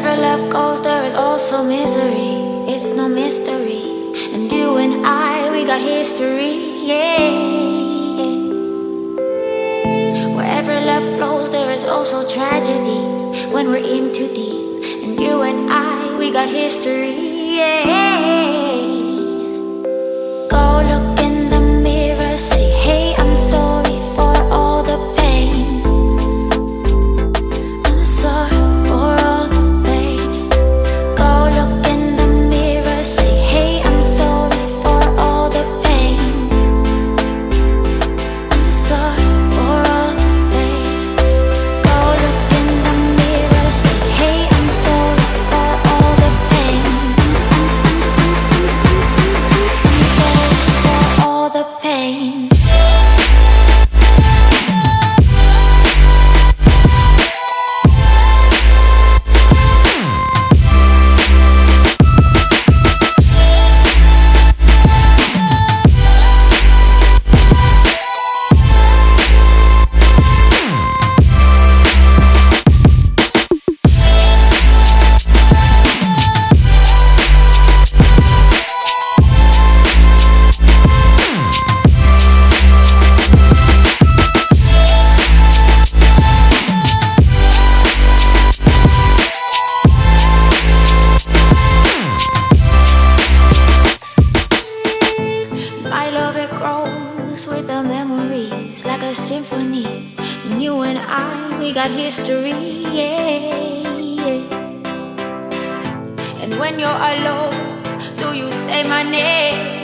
Wherever love goes, there is also misery. It's no mystery. And you and I, we got history, yeah. Wherever love flows, there is also tragedy when we're in too deep. And you and I, we got history, yeah. Go look in the mirror, say, hey, I'm sorry for all the pain. I'm sorry for all the pain. Go look in the mirror, say, hey, I'm sorry for all the pain. I'm sorry for all the pain. Go look in the mirror, say, hey, I'm sorry for all the pain. I'm sorry for all the pain. My love, it grows with the memories like a symphony. And you and I, we got history, yeah. And when you're alone, do you say my name?